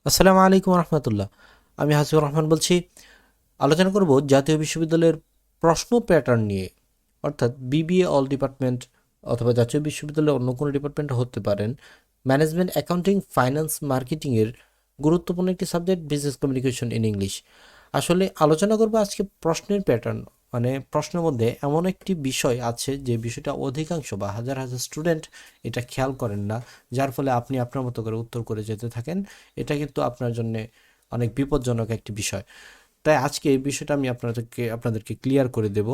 আসসালামু আলাইকুম রহমতুল্লাহ। আমি হাসিবুর রহমান বলছি। আলোচনা করব জাতীয় বিশ্ববিদ্যালয়ের প্রশ্ন প্যাটার্ন নিয়ে। অর্থাৎ বিবিএ অল ডিপার্টমেন্ট অথবা জাতীয় বিশ্ববিদ্যালয়ের অন্য কোনো ডিপার্টমেন্ট হতে পারেন, ম্যানেজমেন্ট, অ্যাকাউন্টিং, ফাইন্যান্স, মার্কেটিংয়ের গুরুত্বপূর্ণ একটি subject business communication in English. আসলে আলোচনা করব আজকে প্রশ্নের প্যাটার্ন, মানে প্রশ্নের মধ্যে এমন একটি বিষয় আছে যে বিষয়টা অধিকাংশ বা হাজার হাজার স্টুডেন্ট এটা খেয়াল করেন না, যার ফলে আপনি আপনার মতো করে উত্তর করে যেতে থাকেন। এটা কিন্তু আপনার জন্য অনেক বিপজ্জনক একটি বিষয়। তাই আজকে এই বিষয়টা আমি আপনাদেরকে ক্লিয়ার করে দেব।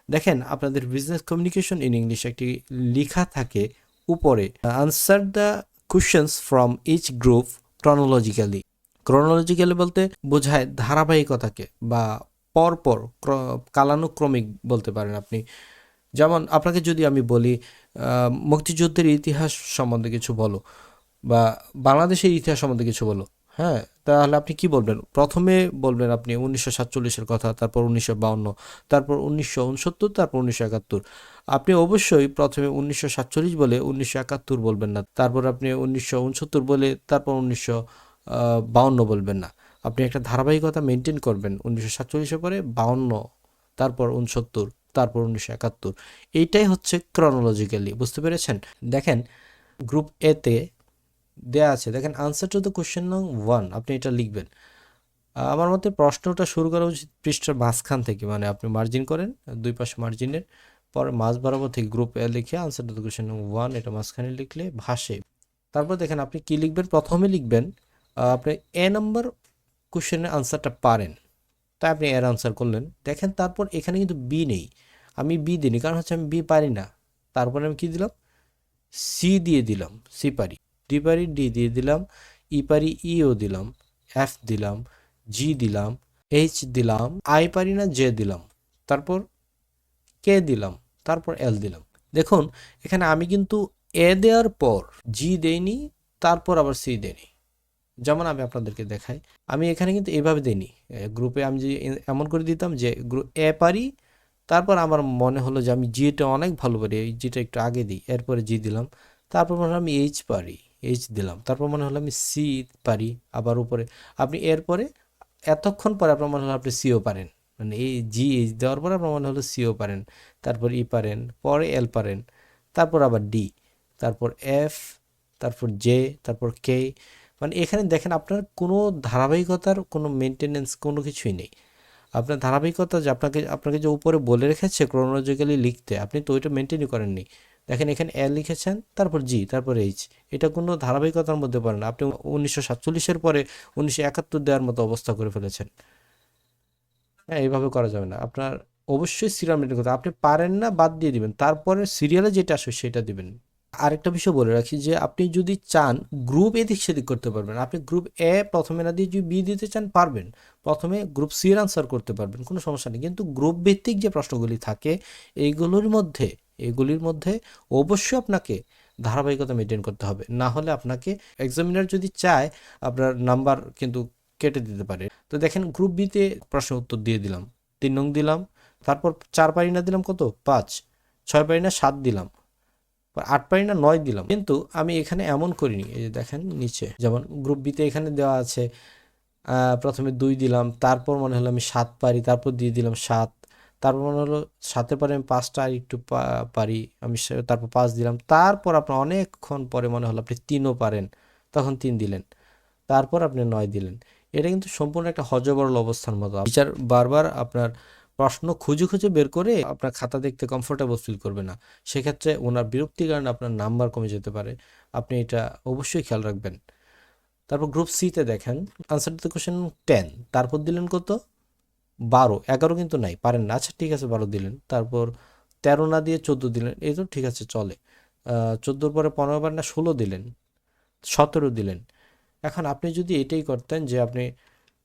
দেখেন, আপনাদের বিজনেস কমিউনিকেশন ইন ইংলিশ একটি লেখা থাকে উপরে, answer the questions from each group chronologically. Chronologically বলতে বোঝায় ধারাবাহিকতাকে বা পরপর, কালানুক্রমিক বলতে পারেন আপনি। যেমন আপনাকে যদি আমি বলি মুক্তিযুদ্ধের ইতিহাস সম্বন্ধে কিছু বলো বা বাংলাদেশের ইতিহাস সম্বন্ধে কিছু বলো, হ্যাঁ, তাহলে আপনি কি বলবেন? প্রথমে বলবেন আপনি 1947-এর কথা, তারপর 1952, তারপর 1969, তারপর 1971। আপনি অবশ্যই প্রথমে 1947 বলে 1971 বলবেন না, তারপর আপনি 1969 বলে তারপর 1952 বলবেন না। আপনি একটা ধারাবাহিকতা মেনটেন করবেন, 1947-এর পরে 52, তারপর 69, তারপর 1971। এইটাই হচ্ছে ক্রনোলজিক্যালি, বুঝতে পেরেছেন? দেখেন, গ্রুপ এতে দেয়া আছে, দেখেন, আনসার টু দ্য কোশ্চেন নং 1, আপনি এটা লিখবেন। আমার মতে প্রশ্নটা শুরু করা উচিত পৃষ্ঠার মাঝখান থেকে, মানে আপনি মার্জিন করেন দুই পাশে মার্জিনের পরে মাঝ বরাবর থেকে গ্রুপ এ লিখে আনসার টু দ্য কোশ্চেন নং 1 এটা মাঝখানে লিখলে ভাসে। তারপর দেখেন আপনি কি লিখবেন, প্রথমে লিখবেন আপনি এ নাম্বার কোশ্চেনের আনসারটা পারেন, তাই আপনি এর আনসার করলেন। দেখেন তারপর এখানে কিন্তু বি নেই, আমি বি দিইনি, কারণ হচ্ছে আমি বি পারি না। তারপরে আমি কি দিলাম, সি দিয়ে দিলাম, সি পারি। ডি পারি, ডি দিয়ে দিলাম। ই পারি, ইও দিলাম। এফ দিলাম, জি দিলাম, এইচ দিলাম। আই পারি না, জে দিলাম। তারপর কে দিলাম, তারপর এল দিলাম। দেখুন, এখানে আমি কিন্তু এ দেওয়ার পর জি দেইনি, তারপর আবার সি দেইনি। যেমন আমি আপনাদেরকে দেখাই, আমি এখানে কিন্তু এভাবে দিইনি। গ্রুপে আমি যে এমন করে দিতাম যে গ্রুপ এ পারি, তারপর আমার মনে হলো যে আমি জিটা অনেক ভালো পারি, এই জিটা একটু আগে দিই, এরপরে জি দিলাম। তারপর মনে হলো আমি এইচ পারি, এইচ দিলাম। তারপর মনে হলো আমি সি পারি, আবার উপরে আপনি এরপরে এতক্ষণ পরে আপনার মনে হলো আপনি সিও পারেন, মানে এই জি এইচ দেওয়ার পরে আপনার মনে হলো সিও পারেন। তারপর ই পারেন, পরে এল পারেন, তারপর আবার ডি, তারপর এফ, তারপর জে, তারপর কে। মানে এখানে দেখেন আপনার কোনো ধারাবাহিকতার কোনো মেনটেনেন্স কোনো কিছুই নেই। আপনার ধারাবাহিকতা যে আপনাকে আপনাকে যে উপরে বলে রেখেছে ক্রোনোলজিক্যালি লিখতে, আপনি তো ওইটা মেনটেনই করেননি। দেখেন এখানে এ লিখেছেন, তারপর জি, তারপর এইচ। এটা কোনো ধারাবাহিকতার মধ্যে পড়ে না। আপনি 1947-এর পরে 1971 দেওয়ার মতো অবস্থা করে ফেলেছেন। হ্যাঁ, এইভাবে করা যাবে না। আপনার অবশ্যই সিরিয়াল মেনটেন করতে, আপনি পারেন না বাদ দিয়ে দিবেন, তারপরে সিরিয়ালে যেটা আসবে সেটা দিবেন। আরেকটা বিষয় বলে রাখি যে আপনি যদি চান গ্রুপ এদিক সেদিক করতে পারবেন। আপনি গ্রুপ এ প্রথমে না দিয়ে যদি বি দিতে চান পারবেন, প্রথমে গ্রুপ সি এর আনসার করতে পারবেন, কোনো সমস্যা নেই। কিন্তু গ্রুপ ভিত্তিক যে প্রশ্নগুলি থাকে এগুলির মধ্যে অবশ্যই আপনাকে ধারাবাহিকতা মেনটেন করতে হবে, না হলে আপনাকে এক্সামিনার যদি চায় আপনার নাম্বার কিন্তু কেটে দিতে পারে। তো দেখেন, গ্রুপ বিতে প্রশ্ন উত্তর দিয়ে দিলাম, 3 নং দিলাম। তারপর 4 পারি না দিলাম কত, 5। 6 পারি না 7 দিলাম। 8 পারি না 9 দিলাম। কিন্তু আমি এখানে এমন করিনি, এই যে দেখেন নিচে যেমন গ্রুপ বিতে এখানে দেওয়া আছে, প্রথমে 2 দিলাম, তারপর মনে হলো আমি 7 পারি, তারপর দিয়ে দিলাম 7। তারপর মনে হলো 7-এর পরে আমি 5টা আর একটু পারি, আমি তারপর 5 দিলাম। তারপর আপনার অনেকক্ষণ পরে মনে হলো আপনি 3ও পারেন, তখন 3 দিলেন। তারপর আপনি 9 দিলেন। এটা কিন্তু সম্পূর্ণ একটা হযবরল অবস্থার মতো। টিচার বারবার আপনার প্রশ্ন খুঁজে খুঁজে বের করে আপনার খাতা দেখতে কমফোর্টেবল ফিল করবে না। সেক্ষেত্রে ওনার বিরক্তির কারণে আপনার নাম্বার কমে যেতে পারে। আপনি এটা অবশ্যই খেয়াল রাখবেন। তারপর গ্রুপ সিতে দেখেন, আনসার দ্য কোশ্চেন 10, তারপর দিলেন কত, 12। 11 কিন্তু নাই, পারেন না, আচ্ছা ঠিক আছে 12 দিলেন। তারপর 13 না দিয়ে 14 দিলেন, এই তো ঠিক আছে চলে। 14-র পরে 15 বার না 16 দিলেন, 17 দিলেন। এখন আপনি যদি এটাই করতেন যে আপনি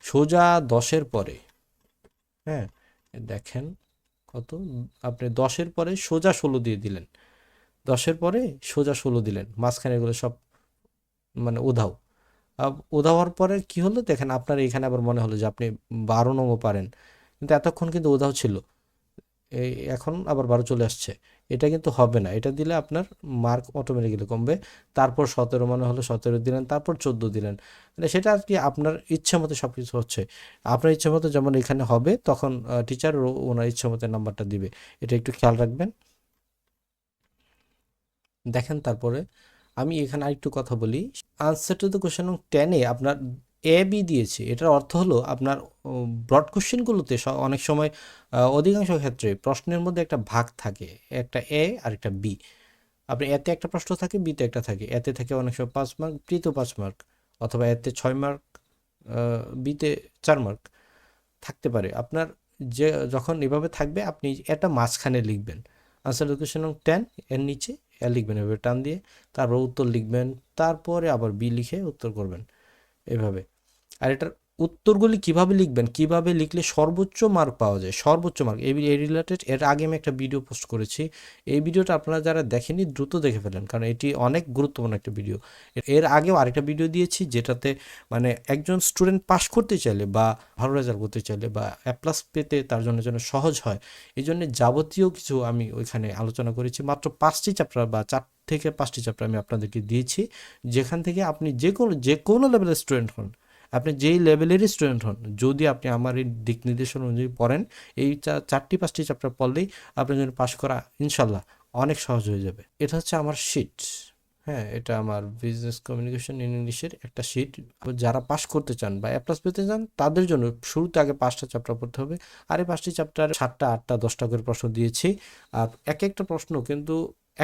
সোজা 10-এর পরে, হ্যাঁ, দেখেন কত, আপনি 10-এর পরে সোজা 16 দিয়ে দিলেন, 10-এর পরে সোজা 16 দিলেন, মাঝখানে এগুলো সব মানে উধাও। উধাও হওয়ার পরে কি হলো দেখেন, আপনার এখানে আবার মনে হলো যে আপনি 12 নম্বর পারেন, কিন্তু এতক্ষণ কিন্তু উধাও ছিল। এখন আবার 12 চলে আসছে, এটা কিন্তু হবে না। এটা দিলে আপনার মার্ক অটোমেটিক্যালি কমবে। তারপর 17 মানে হলো 17 দিলেন, তারপর 14 দিলেন, মানে সেটা আর কি আপনার ইচ্ছা মতো সব কিছু হচ্ছে। আপনার ইচ্ছা মতো যেমন এখানে হবে, তখন টিচার ওনার ইচ্ছা মতো নাম্বারটা দিবে। এটা একটু খেয়াল রাখবেন। দেখেন তারপরে আমি এখানে আরেকটু কথা বলি। আনসার টু দ্য কোশ্চেন নং 10-এ আপনার এ বি দিয়েছে। এটার অর্থ হলো আপনার ব্রড কোশ্চেনগুলোতে অনেক সময় অধিকাংশ ক্ষেত্রে প্রশ্নের মধ্যে একটা ভাগ থাকে, একটা এ আর একটা বি। আপনি এতে একটা প্রশ্ন থাকে, বিতে একটা থাকে। এতে থাকে অনেক সময় 5 মার্ক, বিতে 5 মার্ক, অথবা এতে 6 মার্ক, বিতে 4 মার্ক থাকতে পারে। আপনার যে যখন এভাবে থাকবে, আপনি এটা মাঝখানে লিখবেন। আনসার লোকেশন 10 এর নিচে এ লিখবেন এভাবে টান দিয়ে, তারপর উত্তর লিখবেন, তারপরে আবার বি লিখে উত্তর করবেন এভাবে। আর এটার উত্তরগুলি কিভাবে লিখবেন, কিভাবে লিখলে সর্বোচ্চ মার্ক পাওয়া যায়, সর্বোচ্চ মার্ক, এই রিলেটেড এর আগে আমি একটা ভিডিও পোস্ট করেছি। এই ভিডিওটা আপনারা যারা দেখেনি দ্রুত দেখে ফেলেন, কারণ এটি অনেক গুরুত্বপূর্ণ একটা ভিডিও। এর আগেও আরেকটা ভিডিও দিয়েছি, যেটাতে মানে একজন স্টুডেন্ট পাস করতে চাইলে বা ভালো রেজাল্ট করতে চাইলে বা A+ পেতে তার জন্য যেন সহজ হয়, এই জন্য যাবতীয় কিছু আমি ওইখানে আলোচনা করেছি। মাত্র 5টি চ্যাপ্টার বা 4 থেকে 5টি চ্যাপ্টার আমি আপনাদেরকে দিয়েছি, যেখান থেকে আপনি যে কোনো লেভেলের স্টুডেন্ট হন, আপনি যেই লেভেলেরই স্টুডেন্ট হন, যদি আপনি আমার এই দিক নির্দেশনা অনুযায়ী পড়েন, এই 4টি 5টি চ্যাপ্টার পড়লেই আপনার জন্য পাশ করা ইনশাল্লাহ অনেক সহজ হয়ে যাবে। এটা হচ্ছে আমার শিট। হ্যাঁ, এটা আমার বিজনেস কমিউনিকেশন ইন ইংলিশের একটা শিট। যারা পাস করতে চান বা A+ পেতে চান, তাদের জন্য শুরুতে আগে 5টা চ্যাপ্টার পড়তে হবে। আর এই 5টি চ্যাপ্টার 7টা 8টা 10টা করে প্রশ্ন দিয়েছি। আর এক একটা প্রশ্ন কিন্তু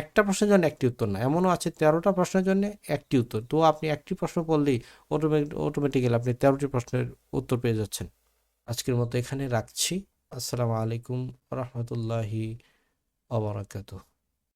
একটা প্রশ্নের জন্য একটি উত্তর না, এমনও আছে 13টা প্রশ্নের জন্য একটি উত্তর। তো আপনি একটি প্রশ্ন পড়লেই অটোমেটিক্যালি আপনি 13টি প্রশ্নের উত্তর পেয়ে যাচ্ছেন। আজকের মতো এখানে রাখছি। আসসালামু আলাইকুম রহমতুল্লাহি ওয়া বারাকাতুহু।